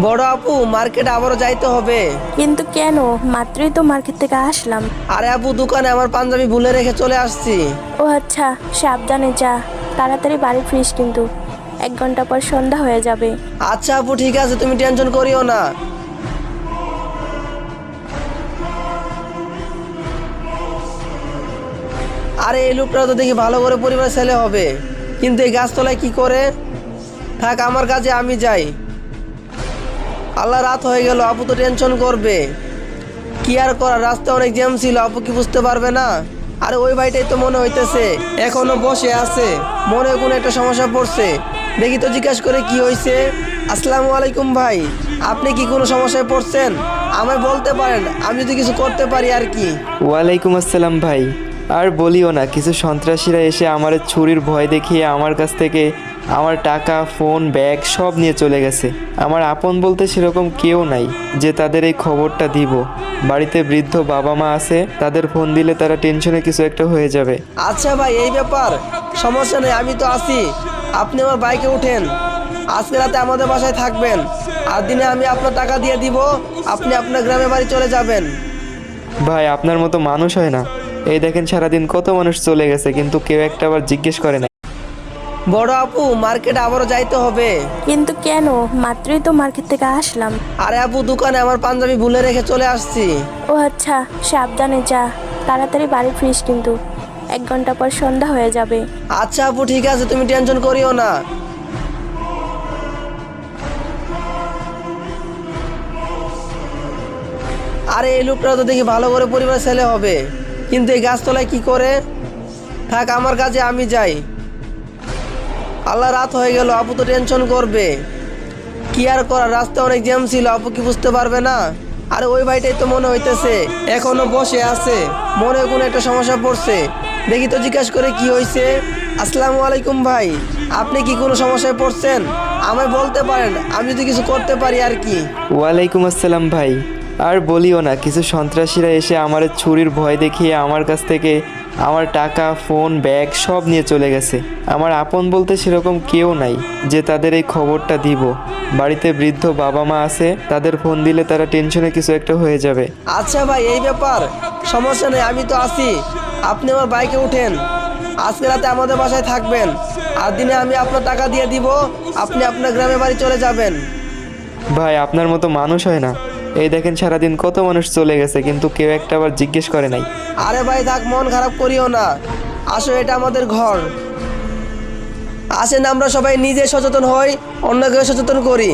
বড় আপু, মার্কেট আবারও যাইতে হবে। কিন্তু কেন? মাত্রই তো মার্কেট থেকে আসলাম। আরে আপু, দোকানে আমার পাঞ্জাবি ভুলে রেখে চলে আসছি। ও আচ্ছা, সাবধানে যা, তাড়াতাড়ি বাড়ি ফিরিস কিন্তু 1 ঘন্টা পর সন্ধ্যা হয়ে যাবে। আচ্ছা আপু, ঠিক আছে, তুমি টেনশন করিও না। আরে এই লোকটা তো দেখি ভালো করে পরিবার ছেলে হবে, কিন্তু এই গাছতলায় কি করে? থাক, আমার কাজে আমি যাই। আল্লাহ, রাত হয়ে গেল, আপু তো টেনশন করবে। কি আর করার, রাস্তায় অনেক জ্যাম ছিল, আপু কি বুঝতে পারবে না? আরে ওই ভাইটাই তো মনে হইতেছে এখনো বসে আছে, মনে হয় কোনো একটা সমস্যা পড়ছে। দেখি তো জিজ্ঞাসা করে কি হয়েছে। আসসালামু আলাইকুম ভাই, আপনি কি কোনো সমস্যায় পড়ছেন? আমায় বলতে পারেন, আমি যদি কিছু করতে পারি আর কি। ওয়ালাইকুম আসসালাম ভাই। আর বলিও না, কিছু সন্ত্রাসীরা এসে আমার ছুরির ভয় দেখিয়ে আমার কাছ থেকে আমার টাকা, ফোন, ব্যাগ সব নিয়ে চলে গেছে। আমার আপন বলতে সেরকম কেউ নাই যে তাদের এই খবরটা দিব। বাড়িতে বৃদ্ধ বাবা মা আছে, তাদের ফোন দিলে তারা টেনশনে কিছু একটা হয়ে যাবে। আচ্ছা ভাই, এই ব্যাপার, সমস্যা নেই, আমি তো আছি। আপনি আমার বাইকে উঠেন, আজকে রাতে আমাদের বাসায় থাকবেন, আর দিনে আমি আপনার টাকা দিয়ে দিব, আপনি আপনার গ্রামে বাড়ি চলে যাবেন। ভাই, আপনার মতো মানুষ হয় না। এই দেখেন, সারাদিন কত মানুষ চলে গেছে, কিন্তু কেউ একটা আবার জিজ্ঞেস করে না। বড় আপু, মার্কেট আবারও যাইতে হবে। কিন্তু কেন? মাত্রই তো মার্কেট থেকে আসলাম। আরে আপু, দোকানে আমার পাঞ্জাবি ভুলে রেখে চলে আসছি। ও আচ্ছা, সাবধানে যা, তাড়াতাড়ি বাড়ি ফিরিস কিন্তু 1 ঘন্টা পর সন্ধ্যা হয়ে যাবে। আচ্ছা আপু, ঠিক আছে, তুমি টেনশন করিও না। আরে এই লোকটা তো দেখি ভালো করে পরিবার ছেলে হবে, কিন্তু এই গাছতলায় কি করে? থাক, আমার কাজে আমি যাই। আল্লাহ, রাত হয়ে গেল, আপু তো টেনশন করবে। কি আর করার, রাস্তায় অনেক জ্যাম ছিল, আপু কি বুঝতে পারবে না? আরে ওই ভাইটাই তো মনে হইতেছে এখনো বসে আছে, মনে হয় কোনো একটা সমস্যা পড়ছে। দেখি তো জিজ্ঞাসা করে কি হয়েছে। আসসালামু আলাইকুম ভাই, আপনি কি কোনো সমস্যায় পড়ছেন? আমায় বলতে পারেন, আমি যদি কিছু করতে পারি আর কি। ওয়ালাইকুম আসসালাম ভাই। আর বলিও না, কিছু সন্ত্রাসীরা এসে আমার ছুরির ভয় দেখিয়ে আমার কাছ থেকে আমার টাকা, ফোন, ব্যাগ সব নিয়ে চলে গেছে। আমার আপন বলতে সেরকম কেউ নাই যে তাদের এই খবরটা দিব। বাড়িতে বৃদ্ধ বাবা মা আছে, তাদের ফোন দিলে তারা টেনশনে কিছু একটা হয়ে যাবে। আচ্ছা ভাই, এই ব্যাপার, সমস্যা নেই, আমি তো আছি। আপনি আমার বাইকে উঠেন, আজকে রাতে আমাদের বাসায় থাকবেন, আর দিনে আমি আপনার টাকা দিয়ে দিব, আপনি আপনার গ্রামে বাড়ি চলে যাবেন। ভাই, আপনার মতো মানুষ হয় না। এই দেখেন, সারাদিন কত মানুষ চলে গেছে, কিন্তু কেউ একটা আবার জিজ্ঞেস করে নাই। আরে ভাই থাক, মন খারাপ করিও না, আসো, এটা আমাদের ঘর। আসেন আমরা সবাই নিজে সচেতন হই, অন্যকে সচেতন করি।